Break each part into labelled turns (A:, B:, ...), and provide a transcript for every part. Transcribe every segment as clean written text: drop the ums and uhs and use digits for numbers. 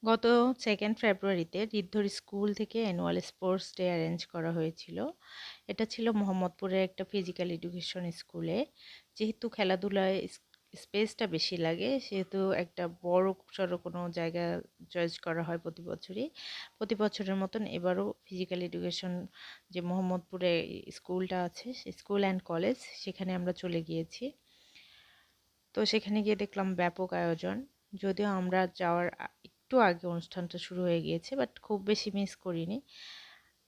A: গত 2nd ফেব্রুয়ারিতে ঋদ্ধর school থেকে অ্যানুয়াল স্পোর্টস ডে অ্যারেঞ্জ করা হয়েছিল। এটা ছিল মোহাম্মদপুরের একটা ফিজিক্যাল এডুকেশন স্কুলে। যেহেতু খেলাধুলায় স্পেসটা বেশি লাগে, সেহেতু একটা বড় সড়ো কোনো জায়গা চয়েস করা হয় প্রতি বছরই। প্রতি বছরের মতন এবারও ফিজিক্যাল এডুকেশন যে মোহাম্মদপুরে স্কুলটা আছে, সেই স্কুল অ্যান্ড কলেজ, সেখানে আমরা চলে গিয়েছি। তো সেখানে গিয়ে দেখলাম ব্যাপক আয়োজন। যদিও আমরা যাওয়ার একটু আগে অনুষ্ঠানটা শুরু হয়ে গিয়েছে, বাট খুব বেশি মিস করিনি।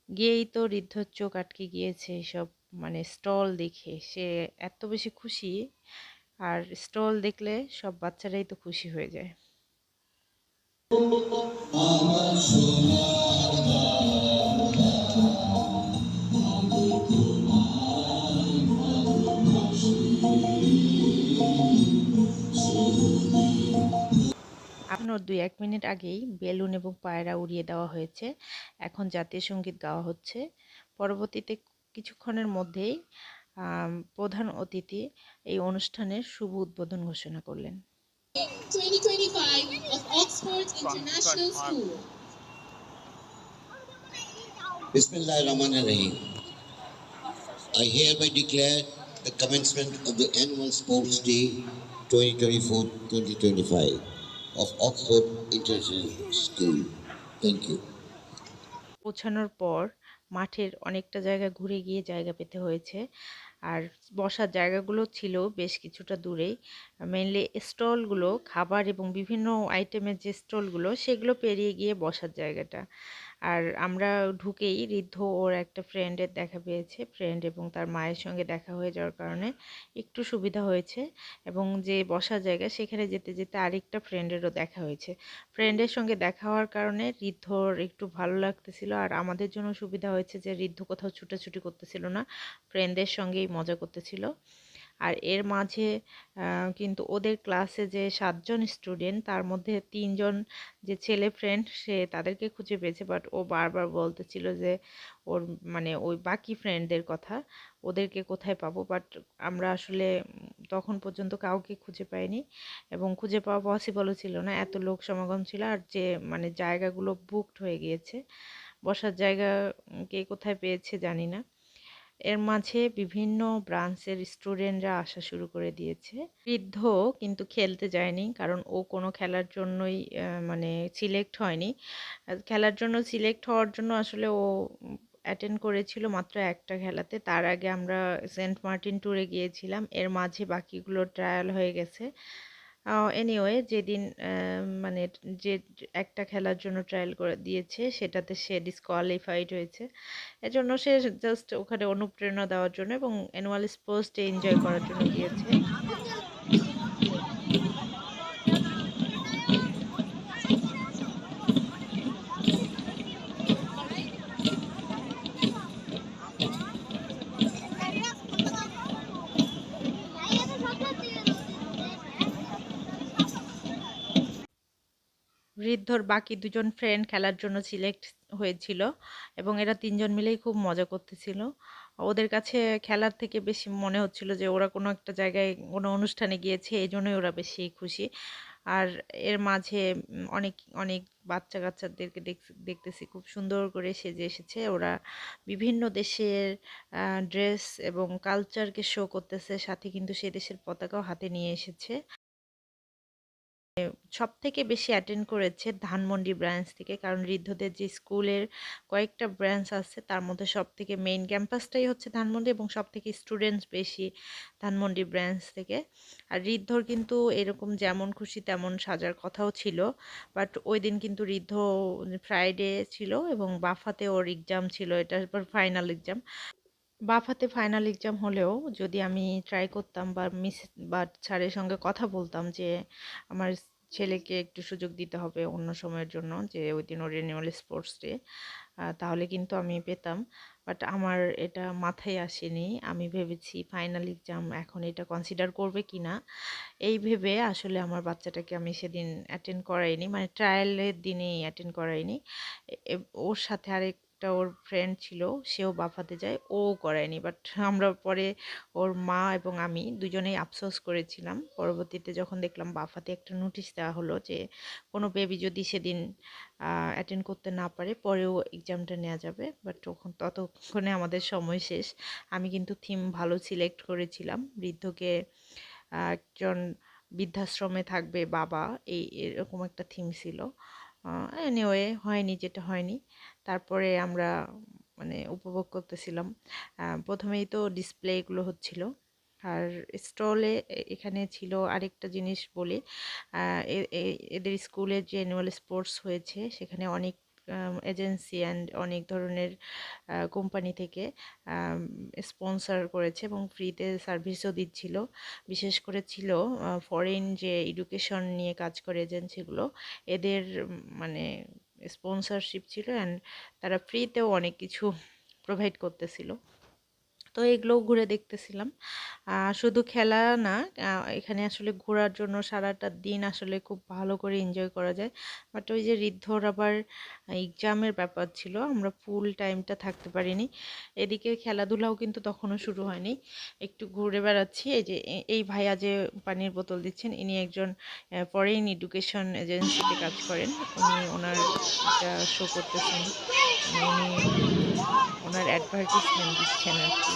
A: গিয়েই তো ঋদ্ধর চোখ আটকে গিয়েছে এসব মানে স্টল দেখে। সে এত বেশি খুশি, আর স্টল দেখলে সব বাচ্চারাই তো খুশি হয়ে যায়। এখনও 2-1 মিনিট আগেই বেলুন এবং পায়রা উড়িয়ে দেওয়া হয়েছে। এখন জাতীয় সঙ্গীত গাওয়া হচ্ছে। পরবর্তীতে কিছুক্ষণের মধ্যেই প্রধান অতিথি এই অনুষ্ঠানের শুভ উদ্বোধন ঘোষণা করলেন।
B: 2025 of Oxford International School.
C: Bismillahirrahmanirrahim. I hereby declare the commencement of the annual Sports Day 2024-2025 of Oxford International School. Thank you.
A: পৌঁছানোর পর মাঠের অনেকটা জায়গা ঘুরে গিয়ে জায়গা পেতে হয়েছে। আর বসার জায়গাগুলো ছিল বেশ কিছুটা দূরেই। মেইনলি স্টলগুলো, খাবার এবং বিভিন্ন আইটেমের যে স্টলগুলো, সেগুলো পেরিয়ে গিয়ে বসার জায়গাটা। আর আমরা ঢুকেই ঋদ্ধ ওর একটা ফ্রেন্ডের দেখা পেয়েছে। ফ্রেন্ড এবং তার মায়ের সঙ্গে দেখা হয়ে যাওয়ার কারণে একটু সুবিধা হয়েছে, এবং যে বসার জায়গা সেখানে যেতে যেতে আরেকটা ফ্রেন্ডেরও দেখা হয়েছে। ফ্রেন্ডের সঙ্গে দেখা হওয়ার কারণে ঋদ্ধর একটু ভালো লাগতেছিল, আর আমাদের জন্য সুবিধা হয়েছে যে ঋদ্ধ কোথাও ছুটাছুটি করতেছিল না, ফ্রেন্ডদের সঙ্গেই মজা করতেছিল। আর এর মাঝে কিন্তু ওদের ক্লাসে যে 7 জন স্টুডেন্ট, তার মধ্যে 3 জন যে ছেলে ফ্রেন্ড, সে তাদেরকে খুঁজে পেয়েছে। বাট ও বারবার বলতেছিল যে ওর মানে ওই বাকি ফ্রেন্ডদের কথা, ওদেরকে কোথায় পাবো। বাট আমরা আসলে তখন পর্যন্ত কাউকে খুঁজে পাইনি, এবং খুঁজে পাওয়া পসিবলও ছিল না, এত লোক সমাগম ছিল। আর যে মানে জায়গাগুলো বুকড হয়ে গিয়েছে, বসার জায়গা কে কোথায় পেয়েছে জানি না। এর মাঝে বিভিন্ন ব্রাঞ্চের স্টুডেন্টরা আসা শুরু করে দিয়েছে। ঋদ্ধ কিন্তু খেলতে যায়নি, কারণ ও কোনো খেলার জন্যই মানে সিলেক্ট হয়নি। খেলার জন্য সিলেক্ট হওয়ার জন্য আসলে ও অ্যাটেন্ড করেছিল মাত্র একটা খেলাতে। তার আগে আমরা সেন্ট মার্টিন ট্যুরে গিয়েছিলাম, এর মাঝে বাকিগুলো ট্রায়াল হয়ে গেছে। এনিওয়ে, যেদিন মানে যে একটা খেলার জন্য ট্রায়াল করে দিয়েছে, সেটাতে সে ডিসকোয়ালিফাইড হয়েছে। এজন্য সে জাস্ট ওখানে অনুপ্রেরণা দেওয়ার জন্য এবং অ্যানুয়াল স্পোর্টস ডে এনজয় করার জন্য গিয়েছে। ঋদ্ধর বাকি দুজন ফ্রেন্ড খেলার জন্য সিলেক্ট হয়েছিল, এবং এরা 3 জন মিলেই খুব মজা করতেছিল। ওদের কাছে খেলার থেকে বেশি মনে হচ্ছিল যে ওরা কোনো একটা জায়গায় কোনো অনুষ্ঠানে গিয়েছে, এই জন্যই ওরা বেশি খুশি। আর এর মাঝে অনেক অনেক বাচ্চা কাচ্চাদেরকে দেখতেছি খুব সুন্দর করে সেজে এসেছে। ওরা বিভিন্ন দেশের ড্রেস এবং কালচারকে শো করতেছে, সাথে কিন্তু সে দেশের পতাকাও হাতে নিয়ে এসেছে। সবথেকে বেশি অ্যাটেন্ড করেছে ধানমন্ডি ব্রাঞ্চ থেকে, কারণ ঋদ্ধদের যে স্কুলের কয়েকটা ব্রাঞ্চ আছে, তার মধ্যে সবথেকে মেইন ক্যাম্পাসটাই হচ্ছে ধানমন্ডি, এবং সবথেকে স্টুডেন্টস বেশি ধানমন্ডি ব্রাঞ্চ থেকে। আর ঋদ্ধর কিন্তু এরকম যেমন খুশি তেমন সাজার কথাও ছিল, বাট ওই দিন কিন্তু ঋদ্ধ ফ্রাইডে ছিল এবং বাফাতে ওর এক্সাম ছিল, এটা ফাইনাল এক্সাম। বাফাতে ফাইনাল এক্সাম হলেও যদি আমি ট্রাই করতাম বা স্যারের সঙ্গে কথা বলতাম যে আমার ছেলেকে একটু সুযোগ দিতে হবে অন্য সময়ের জন্য, যে ওই দিন ওর অ্যানুয়াল স্পোর্টস ডে, তাহলে কিন্তু আমি পেতাম। বাট আমার এটা মাথায় আসেনি। আমি ভেবেছি ফাইনাল এক্সাম এখন এটা কনসিডার করবে কি না, এই ভেবে আসলে আমার বাচ্চাটাকে আমি সেদিন অ্যাটেন্ড করাইনি, মানে ট্রায়ালের দিনেই অ্যাটেন্ড করাইনি। ওর সাথে আরেক আরেকটা ওর ফ্রেন্ড ছিল, সেও বাফাতে যায়, ও করায়নি। বাট আমরা পরে ওর মা এবং আমি দুজনেই আফসোস করেছিলাম। পরবর্তীতে যখন দেখলাম বাফাতে একটা নোটিশ দেওয়া হলো যে কোনো বেবি যদি সেদিন অ্যাটেন্ড করতে না পারে পরেও এক্সামটা নেওয়া যাবে, বাট ততক্ষণে আমাদের সময় শেষ। আমি কিন্তু থিম ভালো সিলেক্ট করেছিলাম, বৃদ্ধকে একজন বৃদ্ধাশ্রমে থাকবে বাবা, এরকম একটা থিম ছিল। এনিওয়ে হয়নি যেটা হয়নি। তারপরে আমরা মানে উপভোগ করতেছিলাম। প্রথমেই তো ডিসপ্লেগুলো হচ্ছিল, আর স্টলে এখানে ছিল আরেকটা জিনিস বলি। এদের স্কুলের যে অ্যানুয়াল স্পোর্টস হয়েছে সেখানে অনেক এজেন্সি অ্যান্ড অনেক ধরনের কোম্পানি থেকে স্পন্সর করেছে এবং ফ্রিতে সার্ভিসও দিচ্ছিল। বিশেষ করে ছিল ফরেন যে এডুকেশন নিয়ে কাজ করে এজেন্সিগুলো, এদের মানে স্পন্সরশিপ ছিল, অ্যান্ড তারা ফ্রিতেও অনেক কিছু প্রোভাইড করতেছিল। তো এগুলো ঘুরে দেখতেছিলাম। শুধু খেলা না, এখানে আসলে ঘোরার জন্য সারাটা দিন আসলে খুব ভালো করে এনজয় করা যায়। বাট ওই যে ঋদ্ধর আবার এক্সামের ব্যাপার ছিল, আমরা ফুল টাইমটা থাকতে পারিনি। এদিকে খেলাধুলাও কিন্তু তখনও শুরু হয়নি, একটু ঘুরে বেড়াচ্ছি। এই যে এই ভাইয়া যে পানির বোতল দিচ্ছেন, ইনি একজন ফরেন এডুকেশন এজেন্সিতে কাজ করেন। উনি ওনার এটা শো করতেছেন, মানে উনি ওনার অ্যাডভার্টিসমেন্ট দিচ্ছেন আর কি।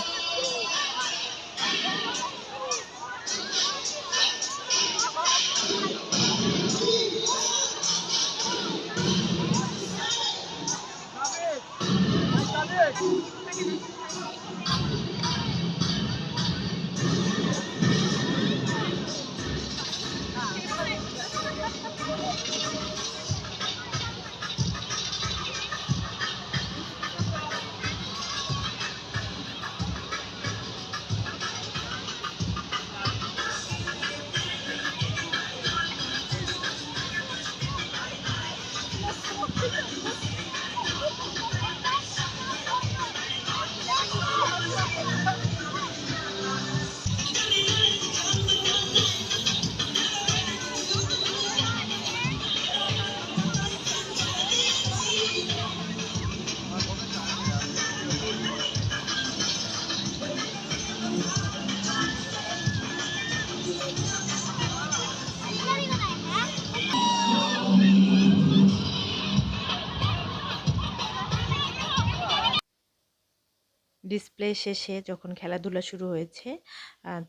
A: ডিসপ্লে শেষে যখন খেলাধুলা শুরু হয়েছে,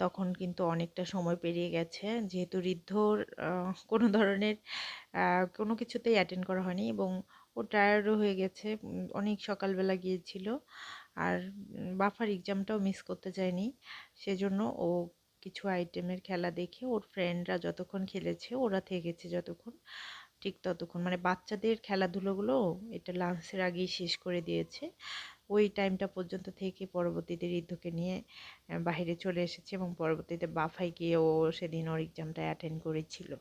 A: তখন কিন্তু অনেকটা সময় পেরিয়ে গেছে। যেহেতু ঋদ্ধর কোনো ধরনের কোনো কিছুতেই অ্যাটেন্ড করা হয়নি এবং ও টায়ার্ডও হয়ে গেছে, অনেক সকালবেলা গিয়েছিল। আর বাফার এক্সামটাও মিস করতে চায়নি, সেজন্য ও কিছু আইটেমের খেলা দেখে ওর ফ্রেন্ডরা যতক্ষণ খেলেছে ওরা থেকেছে যতক্ষণ, ঠিক ততক্ষণ মানে বাচ্চাদের খেলাধুলোগুলো এটা লাঞ্চের আগেই শেষ করে দিয়েছে। ওই টাইমটা পর্যন্ত থেকে পরবর্তীতে ঋদ্ধকে নিয়ে বাহিরে চলে এসেছে এবং পরবর্তীতে বাফায় গিয়ে ও সেদিন ওর এক্সামটা অ্যাটেন্ড করেছিল।